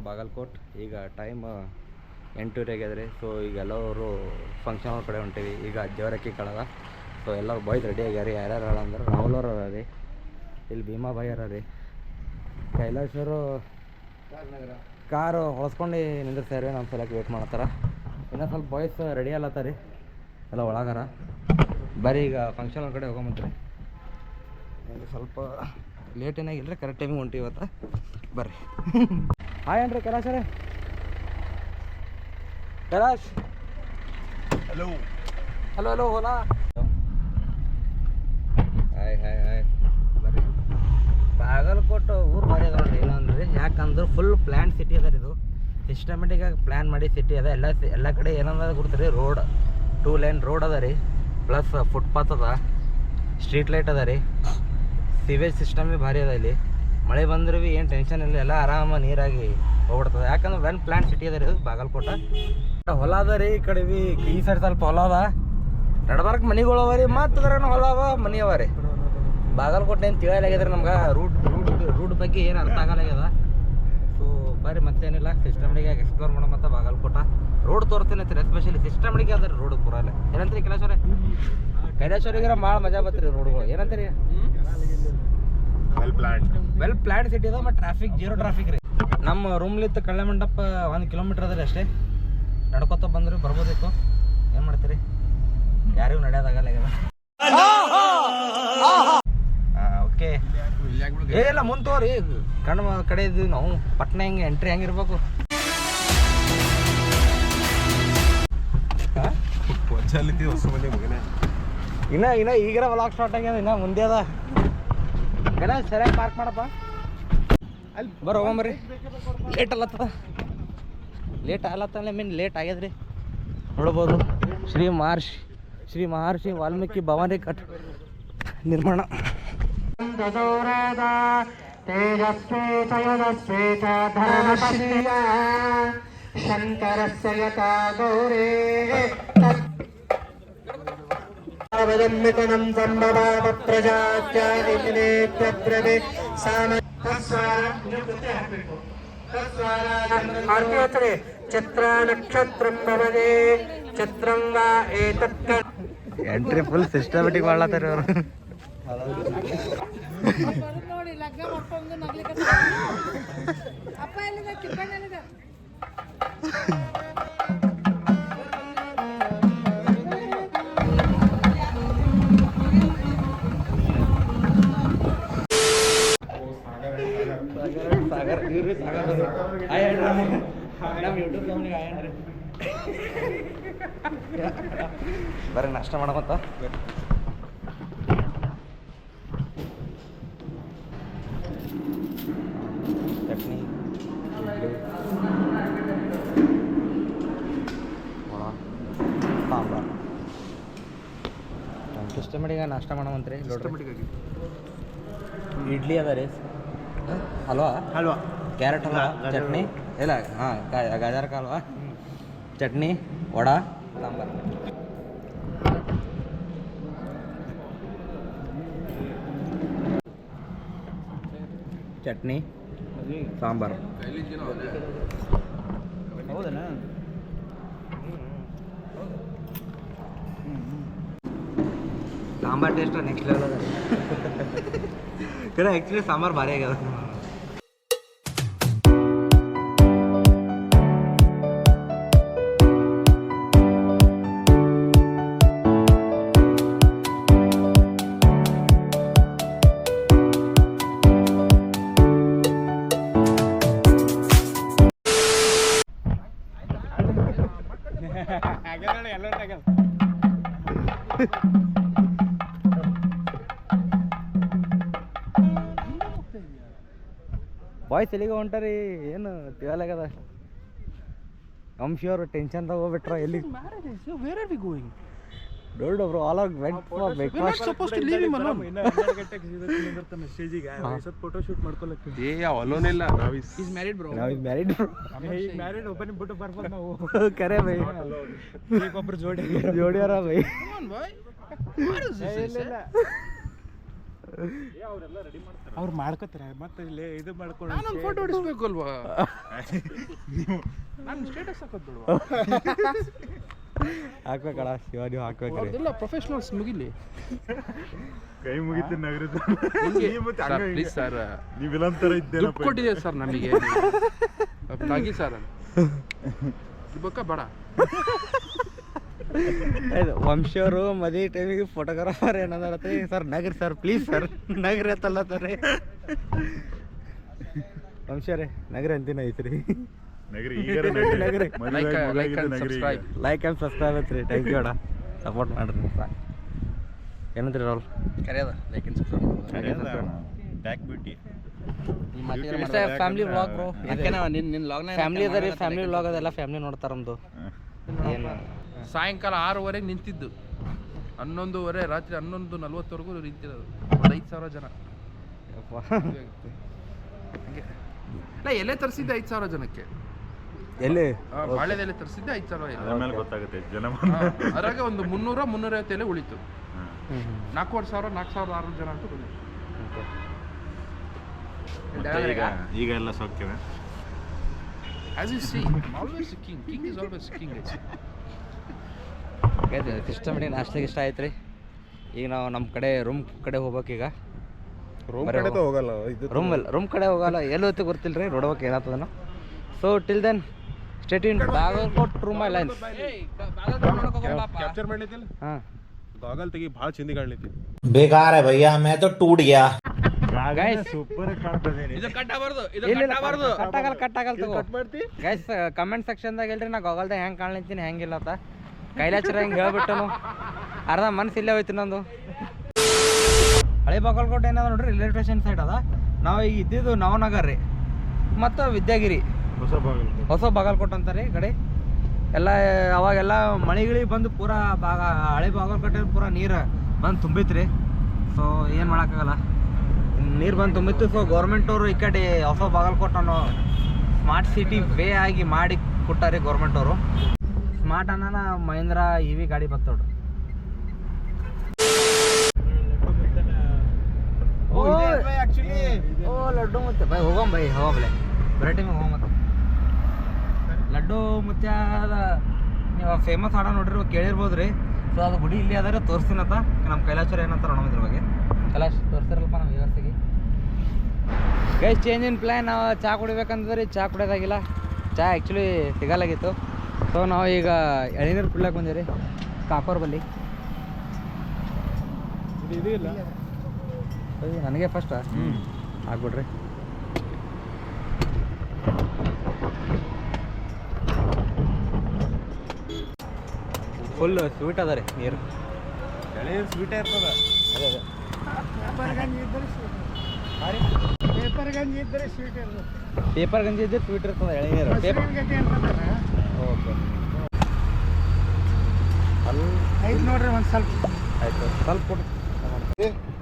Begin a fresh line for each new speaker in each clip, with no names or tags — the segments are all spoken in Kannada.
ಬಾಗಲಕೋಟ್. ಈಗ ಟೈಮ್ 8:30 ಆಗ್ಯದ್ರಿ. ಸೊ ಈಗ ಎಲ್ಲರೂ ಫಂಕ್ಷನ್ ಅವ್ರ ಕಡೆ ಹೊಂಟೀವಿ. ಈಗ ಜವರಕ್ಕಿ ಕಳದ. ಸೊ ಎಲ್ಲರೂ ಬಾಯ್ಸ್ ರೆಡಿ ಆಗ್ಯಾರ. ಯಾರ್ಯಾರು ಅಂದ್ರೆ ರಾಹುಲ್ ಅವ್ರು ಅದ ರೀ, ಇಲ್ಲಿ ಭೀಮಾ ಭಾಯ್ ಅರ ರೀ, ಕೈಲಾಸರು ಕಾರು ಹೊಳಸ್ಕೊಂಡು ನಿಂದಿರ್ತಾರೆ. ನಮ್ಮ ಸಲಕ್ಕೆ ವೇಟ್ ಮಾಡತ್ತಾರ. ಇನ್ನೂ ಸ್ವಲ್ಪ ಬಾಯ್ಸ್ ರೆಡಿ ಅಲ್ಲತ್ತಾರ ರೀ, ಎಲ್ಲ ಒಳಗಾರ. ಬರೀ ಈಗ ಫಂಕ್ಷನ್ ಕಡೆ ಹೋಗೊಂಬಂತ್ರಿ. ಸ್ವಲ್ಪ ಲೇಟ್ ಏನಾಗಿಲ್ಲ ರೀ, ಕರೆಕ್ಟ್ ಟೈಮಿಗೆ ಹೊಂಟಿ ಇವತ್ತು. ಬರ್ರಿ. ಹಾಯ್ ಏನ್ರಿ ಕೈಲಾಶ್ ರೀ? ಕೈಲಾಶ್ ಹಲೋ ಹಲೋ ಹಲೋ ಹೋಲಾ. Hi hi hi. ಬರ್ರಿ. ಬಾಗಲಕೋಟೆ ಊರು ಭಾರಿ ಅದ ನೋಡ್ರಿ. ಏನಂದ್ರಿ ಯಾಕಂದ್ರೆ ಫುಲ್ ಪ್ಲ್ಯಾನ್ ಸಿಟಿ ಅದ ರೀ. ಇದು ಸಿಸ್ಟಮೆಟಿಕಾಗಿ ಪ್ಲ್ಯಾನ್ ಮಾಡಿ ಸಿಟಿ ಅದ. ಎಲ್ಲ ಕಡೆ ಏನಂದ ಗೊತ್ತ್ರಿ, ರೋಡ್ 2 ಲೈನ್ ರೋಡ್ ಅದ ರೀ, ಪ್ಲಸ್ ಫುಟ್ಪಾತ್ ಅದ, ಸ್ಟ್ರೀಟ್ ಲೈಟ್ ಅದ ರೀ, ಸಿವೇಜ್ ಸಿಸ್ಟಮ್ ಭೀ ಭಾರಿ ಅದ. ಇಲ್ಲಿ ಮಳೆ ಬಂದ್ರೆ ಭೀ ಏನು ಟೆನ್ಷನ್ ಇಲ್ಲ, ಎಲ್ಲ ಆರಾಮ ನೀರಾಗಿ ಹೋಗ್ಬಿಡ್ತದೆ. ಯಾಕಂದ್ರೆ ವೆಲ್ ಪ್ಲ್ಯಾನ್ ಸಿಟಿ ಅದ ರೀ ಇದು ಬಾಗಲಕೋಟೆ. ಹೊಲ ಅದ ರೀ ಈ ಕಡೆ ಭೀ. ಈ ಸೈಡ್ ಸ್ವಲ್ಪ ಹೊಲ ಅದ, ನಡ್ಬಾರಕ್ಕೆ ಮನೆಗಳು ಅವ ರೀ, ಮತ್ತು ಅದ್ರಾಗ ಹೊಲ ಅವ ಮನೆ ಅವ ರೀ. ಬಾಗಲಕೋಟೆ ಏನು ತಿಳಿಯಲಾಗ್ಯದ ರೀ ನಮ್ಗೆ. ರೂಟ್ ಬಗ್ಗೆ ಏನು ಅರ್ಥ ಆಗಲಾಗ್ಯದ. ಸೊ ಬರ್ರಿ, ಮತ್ತೇನಿಲ್ಲ, ಸಿಸ್ಟಮ್ಡಿಗೆ ಎಕ್ಸ್ಪ್ಲೋರ್ ಮಾಡೋ ಮತ್ತು ಬಾಗಲಕೋಟೆ ರೋಡ್ ತೋರ್ತೀನಿ ಅಂತೀರಿ. ಎಸ್ಪೆಷಲಿ ಸಿಸ್ಟಮ್ಡಿಗೆ ಅದ ರೀ ರೋಡ್ ಪೂರ. ಏನಂತೀರಿ ಕೈಲಾಶ್ವರ? ಕೈಲಾಶ್ವರಿಗಾರ ಭಾಳ ಮಜಾ ಬರ್ತರಿ ರೋಡ್ಗಳು. ಏನಂತೀರಿ? ವೆಲ್ ಪ್ಲ್ಯಾನ್ ಸಿಟಿ ಅದ, ಮತ್ತು ಟ್ರಾಫಿಕ್ ಜೀರೋ ಟ್ರಾಫಿಕ್ ರೀ. ನಮ್ಮ ರೂಮ್ಲಿತ್ತು ಕಳ್ಳೆ ಮಂಟಪ 1 ಕಿಲೋಮೀಟ್ರ್ ಅದ ರೀ ಅಷ್ಟೇ. ನಡ್ಕೊತ ಬಂದ್ರಿ ಬರ್ಬೋದಿತ್ತು. ಏನು ಮಾಡ್ತೀರಿ, ಯಾರಿಗೂ ನಡೆಯೋದಾಗಲ್ಲ. ಓಕೆ, ಏನಿಲ್ಲ ಮುಂದೆ ತೋರಿ. ಕಣ್ಣು ಕಡೆ ಇದ್ದೀವಿ ನಾವು. ಪಟ್ನ ಹೆಂಗೆ ಎಂಟ್ರಿ ಹೆಂಗಿರ್ಬೇಕು? ಇನ್ನ ಈಗಿರ ವ್ಲಾಗ್ ಸ್ಟಾರ್ಟ್ ಆಗ್ಯದ. ಇನ್ನ ಮುಂದೆ ಅದ. ಕಡೆ ಸರಿಯಾಗಿ ಪಾರ್ಕ್ ಮಾಡಪ್ಪ. ಅಲ್ಲಿ ಬರೋ ಹೋಗಂಬರ್ರಿ. ಲೇಟ್ ಅಲ್ಲತ್ತದ, ಲೇಟ್ ಆಗ್ಲತ್ತಲ್ಲ. ಲೇಟ್ ಆಗ್ಯದ್ರಿ. ನೋಡ್ಬೋದು ಶ್ರೀ ಮಹರ್ಷಿ ವಾಲ್ಮೀಕಿ ಭವಾನಿ ಕಟ್ ನಿರ್ಮಾಣ. ಚಿತ್ರ ನಕ್ಷತ್ರಂ ಭವದೆ ಚಿತ್ರಂಗ ಏತತ್. ಎಂಟ್ರಿ ಫುಲ್ ಸಿಸ್ಟಮೆಟಿಕ್ ಮಾಡ್ಲತ್ತಾರ ಅವರು. ಸಾಗರ್ ಇವ್ರಿ ಸಾಗರ್ ನಮ್ಮ ಯೂಟ್ಯೂಬ್ ಕಂಪ್ನಿಗೆ ಆಯನ್ರಿ. ಬರ್ರಿ ನಾಷ್ಟ ಮಾಡಮಂತ. ಚಟ್ನಿ, ಸಾಂಬಾರು. ಸಿಸ್ಟಮೆಟಿಗೆ ನಾಷ್ಟ ಮಾಡಮಂತ್ರಿ. ಇಡ್ಲಿ ಅದ ರೀ, ಹಲ್ವಾ, ಕ್ಯಾರೆಟ್ ಹಲ್ವಾ, ಚಟ್ನಿ ಇಲ್ಲ, ಹಾಂ ಗಾಜರ್ का हलवा, ಚಟ್ನಿ, ವಡಾ, ಸಾಂಬಾರು. ಚಟ್ನಿ, ಸಾಂಬಾರು. ಹೌದಾ? ಸಾಂಬಾರು ಟೇಸ್ಟ್ ನೆಕ್ಸ್ಟ್ ಲೆವೆಲ್ ಅದ. ಆ್ಯಕ್ಚುಲಿ ಸಾಂಬಾರು ಭಾರಿ ಆಗ್ಯದ. ಬಾಯ್ಸ್ ಎಲ್ಲಿಗೆ ಹೊಂಟಾರಿ? ಏನು ತಿಳಿಯಲಾಗದ. ಅವರು ಟೆನ್ಷನ್ ತಗೋಬಿಟ್ರ. ಎಲ್ಲಿ? Where are we going? Don't know bro, all are went for breakfast. We're not supposed to leave him alone. Photo shoot ಮಾಡ್ಕೊಳ್ಳಕ್ಕೆ. alone ಇಲ್ಲ. He's married bro. Now he's married bro. He's married, open ಬಿಟ್ಟು ಬರ್ಬೋದು ನಾವು. ಕರೆ ಬೈ. ಒಬ್ಬರು ಜೋಡಿಯಾರ by. Come on boy. What is this? ಇಲ್ಲ
ಅವ್ರು ಮಾಡ್ಕೋತಾರೆ ಮತ್ತೆ ಇಲ್ಲಿ ಇದು ಮಾಡ್ಕೊಂಡು
ನಾನು ಫೋಟೋ ಹೊಡಿಸ್ಬೇಕು ಅಲ್ವಾ ನಾನು ಸ್ಟೇಟಸ್ ಹಾಕೋದು ಬಿಡುವ
ಹಾಕ್ಬೇಕಲ್ಲ ಶಿವ ನೀವು ಹಾಕ್ಬೇಕ್ರಿ
ಅವ್ರದ್ದೆಲ್ಲ ಪ್ರೊಫೆಷನಲ್ಸ್ ಮುಗಿಲಿ
ಕೈ ಮುಗಿತು ನಗರದ
ಪ್ಲೀಸ್ ಸರ್
ನೀವಿಲ್ಲಂತರ ಇದ್ದೇನೆ
ದುಡ್ಡು ಕೊಟ್ಟಿದೆ ಸರ್ ನಮಗೆ ತಾಗಿ ಸರ್ ಬಕ್ಕ ಬೇಡ
ವಂಶಿಯವರು ಮದುವೆ ಟೈಮಿಗೆ ಫೋಟೋಗ್ರಾಫರ್ ಏನಂದ್ರೆ ಸರ್ ನಗರಿ ಸರ್ ಪ್ಲೀಸ್ ಸರ್ ನಗರಿ ಅಂತಲ್ಲತ್ತಾರೆ ವಂಶಿಯವರೇ ನಗರಿ ಅಂತಿನ ಐತ್ರಿ
ನಗರಿ
ನಗರಿ
like and subscribe
like and subscribe ಐತ್ರಿ ಥ್ಯಾಂಕ್ ಯು ಅಣ್ಣ ಸಪೋರ್ಟ್ ಮಾಡ್ರಿ ಏನಂತೀರಿ ರಾಹುಲ್
ಕರೆಯದ like and subscribe
back beauty
family vlog bro
ನಿನ್ನ ಲಾಗ್ನ
ಫ್ಯಾಮಿಲಿ ಅದ ರೀ ಫ್ಯಾಮಿಲಿ ವ್ಲಾಗ್ ಅದೆಲ್ಲ ಫ್ಯಾಮಿಲಿ ನೋಡ್ತಾರ ನಮ್ದು ಏನು
ಸಾಯಂಕಾಲ 6:00 ನಿಂತಿದ್ದು 11:30 ರಾತ್ರಿ 11:40 ನಿಂತಿರೋದು ಒಂದು 5,000 ಜನ ಇಲ್ಲ ಎಲೆ ತರಿಸಿದ್ದೆ 5,000 ಜನಕ್ಕೆ
ಎಲ್ಲಿ
ಬಾಳೆದೆಲೆ ತರಿಸಿದ್ದೆ 5,000
ಆಮೇಲೆ ಗೊತ್ತಾಗುತ್ತೆ ಜನ
ಅದ್ರಾಗ ಒಂದು 300-350 ಎಲೆ ಉಳಿತು 4,500-4,600 ಜನ ಅಂತ ಬಂದಿತ್ತು
ಈಗ ಎಲ್ಲ ಸೌಖ್ಯವೇ
As you see, always a king. King is always a king.
Systematic ನಾಷ್ಟಾಗ ಇಷ್ಟ ಆಯ್ತು ರೀ ಈಗ ನಾವು ನಮ್ಮ ಕಡೆ ರೂಮ್ ಕಡೆ ಹೋಗ್ಬೇಕೀಗ
ರೂಮ್ ಕಡೆ ಹೋಗಲ್ಲ ಇದು
ರೂಮ್ ಕಡೆ ಹೋಗಲ್ಲ ಎಲ್ಲಿ ಹೋಗ್ತಿ ಗೊತ್ತಿಲ್ಲ ರೀ ನೋಡ್ಬೇಕು ಏನಾಗ್ತದನೋ so till then state in Bagalkot room my lines
capture ಮಾಡ್ಲಿತ್ತಿಲ್ಲ
ಹಾಂ
ಗಾಗಲ್ ತೆಗಿ ಭಾಳ ಚಿಂದಿ ಕಾಣ್ಲಿತ್ತಿ
बेकार है भैया मैं तो टूट गया
ಗೈಸ್
ಸೂಪರ್ ಕಾಣ್ತದೆ
ಇದು ಕಟ್ಟಬಾರ್ದು
ಕಟ್ಟಾಗಲ್ಲ ತಗೋ
ಕಟ್ ಮಾಡ್ತಿ
ಗೈಸ್ ಕಮೆಂಟ್ ಸೆಕ್ಷನ್ದಾಗ ಹೇಳ್ರಿ ನಾ ಗಾಗಲ್ದಾಗ ಹೆಂಗೆ ಕಾಣ್ಲಿತ್ತೀನಿ ಹೆಂಗಿಲ್ಲ ಅಂತ ಕೈಲಾಚರ ಹೆಂಗೆ ಹೇಳ್ಬಿಟ್ಟನು ಅರ್ಧ ಮನ್ಸು ಇಲ್ಲೇ ಹೋಯ್ತು ನಂದು ಹಳೆ ಬಾಗಲಕೋಟೆ ಏನದ ನೋಡ್ರಿ ರೈಲ್ವೆ ಸ್ಟೇಷನ್ ಸೈಡ್ ಅದ ನಾವು ಈಗ ಇದ್ದಿದ್ದು ನವನಗರ್ ರೀ ಮತ್ತು ವಿದ್ಯಾಗಿರಿ ಹೊಸ ಬಾಗಲಕೋಟೆ ಅಂತಾರೆ ಈ ಕಡೆ ಎಲ್ಲ ಅವಾಗೆಲ್ಲ ಮಳೆಗಿಳಿ ಬಂದು ಪೂರಾ ಹಳೆ ಬಾಗಲಕೋಟೆ ಪೂರಾ ನೀರು ಬಂದು ತುಂಬಿತ್ತು ರೀ ಸೊ ಏನು ಮಾಡೋಕ್ಕಾಗಲ್ಲ ನೀರು ಬಂದು ತುಂಬಿತ್ತು ಸೊ ಗೌರ್ಮೆಂಟವರು ಈ ಕಡೆ ಹೊಸ ಬಾಗಲಕೋಟೆ ಅನ್ನೋ ಸ್ಮಾರ್ಟ್ ಸಿಟಿ ವೇ ಆಗಿ ಮಾಡಿ ಕೊಟ್ಟಾರೆ ಗೌರ್ಮೆಂಟವರು ಸ್ಮಾರ್ಟ್ ಅನ್ನೋಣ ಮಹೇಂದ್ರ ಇವಿ ಗಾಡಿ ಬರ್ತೋಡ್ರಿ ಓ ಲಡ್ಡು ಮುತ್ಯ ಬೈ ಹೋಗಂಬಲೆ ಬರೇ ಟೈಮಿಗೆ ಹೋಗಂಬ ಲಡ್ಡು ಮುತ್ಯಾದ ನೀವು ಫೇಮಸ್ ಹಾಡ ನೋಡ್ರಿ ಕೇಳಿರ್ಬೋದು ರೀ ಸೊ ಅದು ಗುಡಿ ಇಲ್ಲಿ ಅದಾರೆ ತೋರಿಸ್ತೀನತ್ತ ನಮ್ಮ ಕೈಲಾಸರು ಏನಂತ ನೋಡೋಣ ಇದ್ರ ಬಗ್ಗೆ ಕೈಲಾಶ್ ತೋರಿಸ್ತಾರಲ್ಪ ನಮ್ಮ ವ್ಯವಸ್ಥೆಗೆ ಗೈಸ್ ಚೇಂಜ್ ಇನ್ ಪ್ಲ್ಯಾನ್ ನಾವು ಚಹಾ ಕುಡಿಬೇಕಂತಂದ್ರೆ ಚಹಾ ಕುಡಿಯೋದಾಗಿಲ್ಲ ಚಹಾ ಆ್ಯಕ್ಚುಲಿ ಸಿಗಲಾಗಿತ್ತು ಸೊ ನಾವು ಈಗ ಎಳನೀರು ಕುಡ್ಲಕ್ಕೆ ಬಂದಿರಿ ಕಾಕೋರ್ ಬಲ್ಲಿ
ಇದು ಇಲ್ಲ
ನನಗೆ ಫಸ್ಟ್ ಆಗ್ಬಿಡ್ರಿ ಫುಲ್ ಸ್ವೀಟ್ ಅದ ರೀ ನೀರು
ಎಳೆ ಸ್ವೀಟೇ ಇರ್ತದ
ಅದೇ ಅದೇ ಪೇಪರ್ ಗಂಜಿ ಇದ್ದರೆ ಸ್ವೀಟ್ ಇರ್ತದೆ ಎಳೆನೀರು ಓಕೆ
ಐದು ನೋಡ್ರಿ ಒಂದು ಸ್ವಲ್ಪ
ಆಯ್ತು ಸ್ವಲ್ಪ ಕೊಡು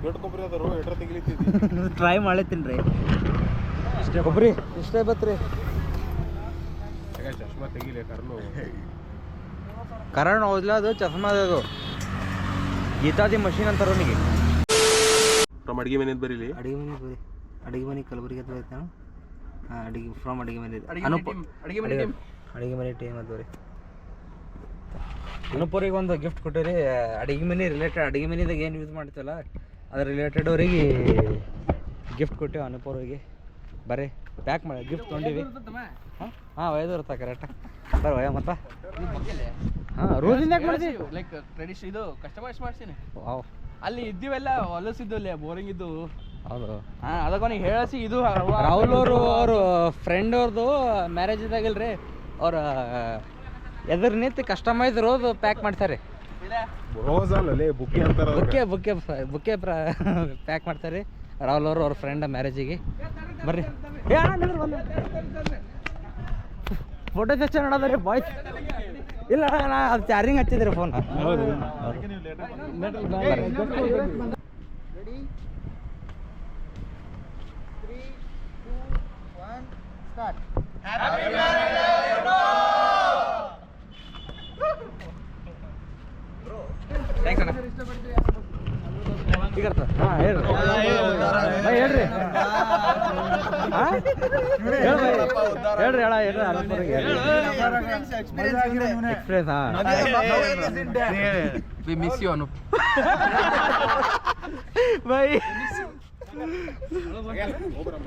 ದೊಡ್ಡ ಕೊಬ್ಬರಿ ಅದಾರು ಎಟ್ರ ತೆಗಿಲಿತ್ತಿದ್ದಿ
ಟ್ರೈ ಮಾಡತ್ತೀನಿ ರೀ ಇಷ್ಟೇ ಕೊಬ್ಬರಿ ಇಷ್ಟೇ ಬತ್ರಿ
ಚಶ್ಮಾ ತೆಗಿಲಿ ಕರ್ಲು
ಕರಣ್ ಓದ್ಲ ಅದು ಚಸ್ಮಾ ಅದು ಗೀತಾದಿ ಮಷೀನ್ ಅಂತಾರ ಅವನಿಗೆ
ನಮ್ಮ ಅಡಿಗೆ ಮನೆ ಬರೀಲಿ
ಅಡಿಗೆ ಮನೆ ಬರೀ ಅಡಿಗೆ ಮನೆ ಕಲಬುರಗಿ ಅಂತ ಬರೀತಾನ ಅಡಿಗೆ ಫ್ರಮ್ ಅಡಿಗೆ ಮನೆ ಅಡಿಗೆ ಮನೆ ಟೀಮ್ ಅದು ರೀ ಅನುಪೂರಿಗೆ ಒಂದು ಗಿಫ್ಟ್ ಕೊಟ್ಟಿರಿ ಅಡಿಗೆ ಮನೆ ರಿಲೇಟೆಡ್ ಅಡಿಗೆ ಮನೆದಾಗ ಏನು ಯೂಸ್ ಮಾಡ್ತೀವಲ್ಲ ಅದ್ರ ರಿಲೇಟೆಡ್ ಅವರಿಗೆ ಗಿಫ್ಟ್ ಕೊಟ್ಟಿವಿ ಅನುಪೂರಿಗೆ ಬರ್ರಿ ಪ್ಯಾಕ್ ಮಾಡಿ ಗಿಫ್ಟ್ ತೊಗೊಂಡಿವಿ ಹಾಂ ಒಯ್ದು ಇರ್ತಾ ಕರೆಕ್ಟ್ ಬರ್ರಿ ಒಯ್ಯ ಮತ್ತೆ ಹಾಂ ರೋಜಿಂದ ಯಾಕೆ ಮಾಡಿದ್ವಿ
ಲೈಕ್ ಟ್ರೆಡಿಷನ್ ಇದು ಕಸ್ಟಮೈಸ್ ಮಾಡ್ತೀನಿ
ವಾವ್
ಅಲ್ಲಿ ಇದ್ದೀವೆಲ್ಲ ಹೊಲಸಿದ್ದು ಅಲ್ಲೇ ಬೋರಿಂಗ್ ಇದ್ದು
ಹೌದು
ಹಾಂ ಅದಕ್ಕೆ ಅವನಿಗೆ ಹೇಳಿಸಿ ಇದು
ರಾಹುಲ್ ಅವರು ಫ್ರೆಂಡ್ ಅವ್ರದ್ದು ಮ್ಯಾರೇಜ್ ಇದಾಗಿಲ್ರಿ ಅವ್ರ ಎದುರು ನಿಂತು ಕಸ್ಟಮೈಸ್ ರೋಸ್ ಪ್ಯಾಕ್ ಮಾಡ್ತಾರೆ
ರೋಸ್ ಅಲ್ಲೇ ಬುಕ್ಕೆ ಅಂತಾರ
ಬುಕ್ಕೆ ಪ್ಯಾಕ್ ಮಾಡ್ತಾರೆ ರಾಹುಲ್ ಅವರು ಅವ್ರ ಫ್ರೆಂಡ್ ಮ್ಯಾರೇಜಿಗೆ ಬರ್ರಿ ಫೋಟೋ ಸೆಕ್ಷನ್ ನೋಡೋದ್ರಿ ಬಾಯ್ಸ್ ಇಲ್ಲ ನಾ ಅದು ಚಾರ್ಜಿಂಗ್ ಹಚ್ಚಿದ್ರಿ ಫೋನ್ ಸಿಗರ್ತ ಹಾಂ ಹೇಳ್ರಿ ಬೈ ಹೇಳ್ರಿ ಹಾಂ ಹೇಳ್ರಿ ಹೇಳ್ರಿ ಅನಂತಪುರಿಗೆ ಎಕ್ಸ್ಪೀರಿಯನ್ಸ್ ಹಾಂ
we miss you Anoop
bye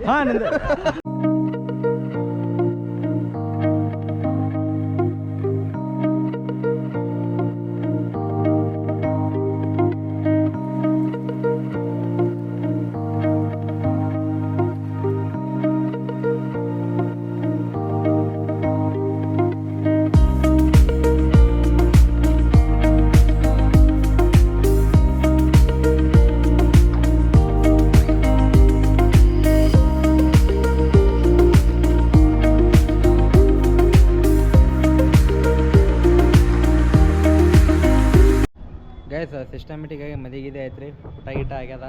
ಹಾಂ ನಿಂದ ಗೈಸ್ ಸಿಸ್ಟಮೆಟಿಕ್ ಆಗಿ ಮದಿಗಿದೆ ಐತ್ರಿ ಊಟ ಗೀಟ ಆಗ್ಯದ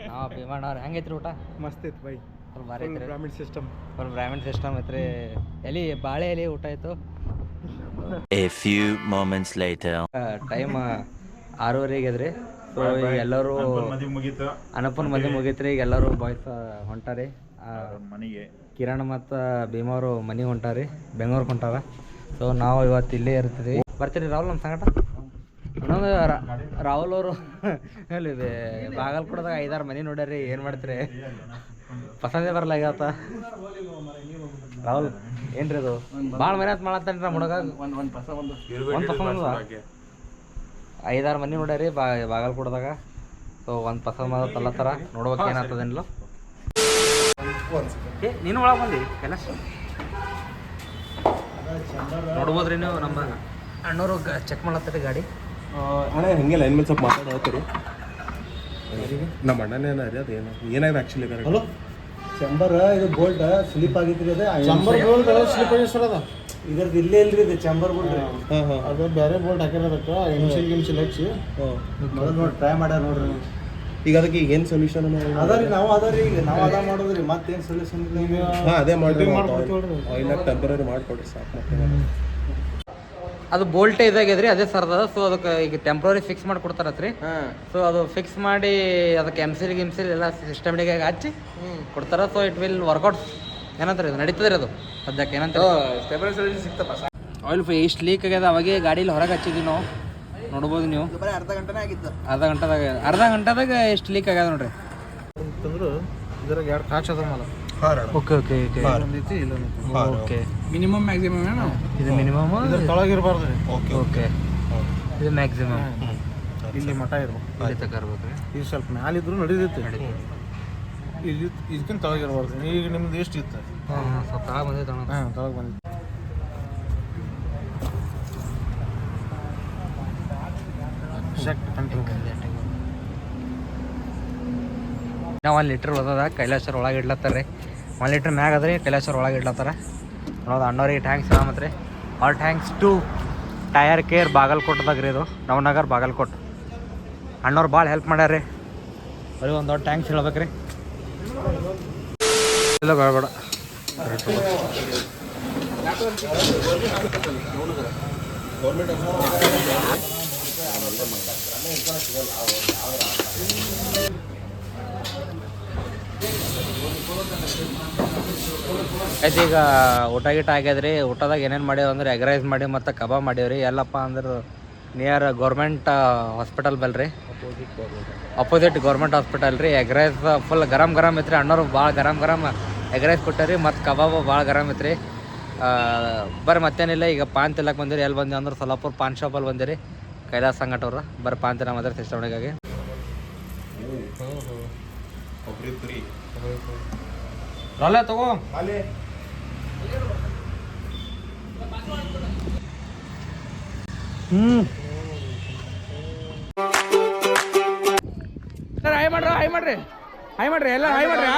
ನಾವು ಭೀಮಣ್ಣ ಅವ್ರು ಹೆಂಗೈತ್ರಿ ಊಟ
ಮಸ್ತ್ ಐತಿ ಬೈ
ಫುಲ್ ಭಾರಿ ಐತ್ರಿ
ಗ್ರಾಮೀಣ ಸಿಸ್ಟಮ್
ಫುಲ್ ಬ್ರಾಹ್ಮಣ್ ಸಿಸ್ಟಮ್ ಐತ್ರಿ ಎಲಿ ಬಾಳೆ ಎಲಿ ಊಟ ಆಯಿತು
A few moments later.
Time 6:30 ಅದ್ರಿ ಸೊ ಈಗ ಎಲ್ಲರೂ ಅನಪ್ಪನ ಮದುವೆ ಮುಗೀತ್ರಿ ಈಗ ಎಲ್ಲರೂ ಬಾಯ್ಸ್ ಹೊಂಟಾರಿ
ಮನೆಗೆ
ಕಿರಣ್ ಮತ್ತು ಭೀಮವರು ಮನೆಗೆ ಹೊಂಟಾರಿ ಬೆಂಗಳೂರಿಗೆ ಹೊಂಟಾರ ಸೊ ನಾವು ಇವತ್ತು ಇಲ್ಲೇ ಇರ್ತೀವಿ ಬರ್ತೀರಿ ರಾಹುಲ್ ನಮ್ಮ ಸಂಗಟ ಇನ್ನೊಂದು ರಾಹುಲ್ ಅವರು ಅಲ್ಲಿ ಬಾಗಲ್ಕೋಟದಾಗ 5-6 ಮನೆ ನೋಡ್ಯಾರಿ ಏನು ಮಾಡ್ತೀರಿ ಪಸಂದೇ ಬರಲಾಗ್ಯಾವತ್ತ ರಾಹುಲ್ ಏನ್ರಿ ಅದು ಭಾಳ ಮನೆ ಅಂತ ಮಾಡತ್ತಾನ್ರಿ ನಮ್ಮ ಹುಡುಗ ಒಂದು ಪಸಂದ 5-6 ಮನೆ ನೋಡ್ಯಾರಿ ಬಾಗಲ್ಕೋಟದಾಗ ಸೊ ಒಂದು ಪಸಂದ್ ಮಾಡತ್ತಲ್ಲತ್ತಾರ ನೋಡ್ಬೇಕು ಏನಾಗ್ತದೇನಿಲ್ಲ ನೀನು ಒಳಗೆ ಬಂದಿ ಕೆಲಸ ನೋಡ್ಬೋದ್ರಿ ನೀವು ನಮ್ಮ ಅಣ್ಣವರು ಚೆಕ್ ಮಾಡತ್ತೀರಿ ಗಾಡಿ
ಅಣ್ಣ ಹಂಗೆ ಲೈನ್ ಮೇಲೆ ಸ್ವಲ್ಪ ಮಾತಾಡೋತೀರಿ ನಮ್ಮ ಅಣ್ಣನೇನ ಅದು ಏನು ಏನಾಗಿದೆ ಆ್ಯಕ್ಚುಲಿ ಹಲೋ
ಚಂಬರ್ ಇದು ಬೋಲ್ಟ್ ಸ್ಲಿಪ್ ಆಗಿತ್ತು ಅದೇ
ಚಂಬರ್ ಬೋಲ್ಟ್ ಸ್ಲಿಪ್ ಆಗಿ ಸರ್ ಅದ
ಇದ್ರದ್ದು ಇಲ್ಲೇ ಇಲ್ರಿ ಇದು ಚಂಬರ್ ಬೋಲ್ಟ್
ಹಾಂ ಹಾಂ ಅದು ಬೇರೆ ಬೋಲ್ಟ್ ಹಾಕಿರೋದಕ್ಕೆ ಇನ್ಶಿಲ್ ಹಚ್ಚಿ
ಮೊದಲು ನೋಡಿ ಟ್ರೈ ಮಾಡ್ಯಾರ ನೋಡ್ರಿ
ಈಗ ಅದಕ್ಕೆ ಈಗ ಏನು ಸೊಲ್ಯೂಷನ್
ಅದರಿ ನಾವು ಅದರಿ ಈಗ ನಾವು ಅದ ಮಾಡೋದ್ರಿ ಮತ್ತೇನು ಸೊಲ್ಯೂಷನ್
ಹಾಂ ಅದೇ ಮಾಡಿ ಆಯಿಲ್ ಟೆಂಪರರಿ ಮಾಡಿಕೊಡ್ರಿ ಸಾಕು ಮತ್ತೆ
ಅದು ಬೋಲ್ಟೇ ಇದಾಗ್ಯದ್ರಿ ಅದೇ ಸರ್ದ ಸೊ ಅದಕ್ಕೆ ಈಗ ಟೆಂಪ್ರರಿ ಫಿಕ್ಸ್ ಮಾಡಿ ಕೊಡ್ತಾರತ್ರಿ ಸೊ ಅದು ಫಿಕ್ಸ್ ಮಾಡಿ ಅದಕ್ಕೆ ಎಮ್ಸಿಲ್ ಎಲ್ಲ ಸಿಸ್ಟಮೆಟಿಕ್ ಆಗಿ ಹಚ್ಚಿ ಕೊಡ್ತಾರ ಸೊ ಇಟ್ ವಿಲ್ ವರ್ಕೌಟ್ ಏನಂತಾರೆ ಇದು ನಡೀತದ್ರಿ ಅದು ಸದ್ಯಕ್ಕೆ ಏನಂತಾರೆ ಆಯಿಲ್ ಇಷ್ಟು ಲೀಕ್ ಆಗ್ಯದ ಅವಾಗೇ ಗಾಡೀಲಿ ಹೊರಗೆ ಹಚ್ಚಿದ್ವಿ ನಾವು ನೋಡ್ಬೋದು ನೀವು ಅರ್ಧ ಗಂಟೆದಾಗ ಎಷ್ಟು ಲೀಕ್ ಆಗ್ಯದ ನೋಡ್ರಿ
ಅಂತಂದ್ರೆ ಇದ್ರಾಗ 2 ಕಾಚ್ ಅದ ಮಲ
okay okay okay
minimum maximum
ಇದು ಮಿನಿಮಮ್
ತೊಳಗಿರ್ಬಾರ್ದು ರೀ
ಓಕೆ ಓಕೆ ಇದು ಮ್ಯಾಕ್ಸಿಮಮ್
ಇಲ್ಲಿ ಮಠ ಇರ್ಬೇಕು
ಇಲ್ಲಿ ತಕ ಇರ್ಬೇಕು
ಇದು ಸ್ವಲ್ಪ ಮ್ಯಾಲಿದ್ರು ನಡೀತೈತಿ ಇದು ಇದಕ್ಕಿಂತ ತೊಳಗಿರ್ಬಾರ್ದು ಈಗ ನಿಮ್ದು ಎಷ್ಟು ಇತ್ತು
ಹಾಂ ಸ್ವಲ್ಪ ತಳ ಬಂದೈತೆ
ಹಾಂ ತೊಳಗೆ ಬಂದಿತ್ತು
ನಾವು 1 ಲೀಟ್ರ್ ಓದದ ಕೈಲಾಸರ್ ಒಳಗೆ ಇಡ್ಲತ್ತಾರ ರೀ 1 ಲೀಟ್ರ್ ಮ್ಯಾಗ ಅದ್ರಿ ಕೈಲಾಸರ್ ಒಳಗೆ ಇಡ್ಲತ್ತಾರ ನೋಡೋದು ಅಣ್ಣವ್ರಿಗೆ ಟ್ಯಾಂಕ್ಸ್ ಮತ್ತೆ all thanks to tyre care ಬಾಗಲ್ಕೋಟದಾಗ ರೀ ಇದು ನವನಗರ್ ಬಾಗಲ್ಕೋಟ್ ಅಣ್ಣವ್ರು ಭಾಳ ಹೆಲ್ಪ್ ಮಾಡ್ಯಾರ ರೀ ಬರೀ ಒಂದು ದೊಡ್ಡ ಟ್ಯಾಂಕ್ಸ್ ಹೇಳ್ಬೇಕ್ರಿ ಇಲ್ಲ ಬೇಡ ಆಯ್ತು ಈಗ ಊಟ ಗೀಟ ಆಗ್ಯದ್ರಿ ಊಟದಾಗ ಏನೇನು ಮಾಡ್ಯಾವ ಅಂದ್ರೆ ಎಗ್ ರೈಸ್ ಮಾಡಿ ಮತ್ತು ಕಬಾಬ್ ಮಾಡ್ಯಾವ್ರಿ ಎಲ್ಲಪ್ಪ ಅಂದ್ರೆ ನಿಯರ್ ಗೌರ್ಮೆಂಟ್ ಹಾಸ್ಪಿಟಲ್ ಬಲ್ರಿ ಅಪೋಸಿಟ್ ಗೌರ್ಮೆಂಟ್ ಹಾಸ್ಪಿಟಲ್ ರೀ ಎಗ್ ರೈಸ್ ಫುಲ್ ಗರಮ್ ಐತ್ರಿ ಅಣ್ಣವ್ರು ಭಾಳ ಗರಮ್ ಎಗ್ ರೈಸ್ ಕೊಟ್ಟಾರಿ ಮತ್ತು ಕಬಾಬ್ ಭಾಳ ಗರಮ್ ಐತ್ರಿ ಬರ್ರಿ ಮತ್ತೇನಿಲ್ಲ ಈಗ ಪಾನ್ ತಿಲ್ಲಕ್ಕೆ ಬಂದಿರಿ ಎಲ್ಲಿ ಬಂದಿವಿ ಅಂದ್ರೆ ಸೊಲ್ಲಾಪುರ ಪಾನ್ ಶಾಪಲ್ಲಿ ಬಂದಿರಿ ಕೈಲಾಸ ಸಂಗಟವ್ರು ಬರ್ರಿ ಪಾನ್ ತಿನ್ನ ಮಾತ್ರ ಸಿಸ್ಟಮ್ಗಾಗಿ ರೊಲ್ಲ ತಗೋ ಹಾಯ್ ಮಾಡ್ರಿ ಎಲ್ಲ ಹಾಯ್ ಮಾಡ್ರಿ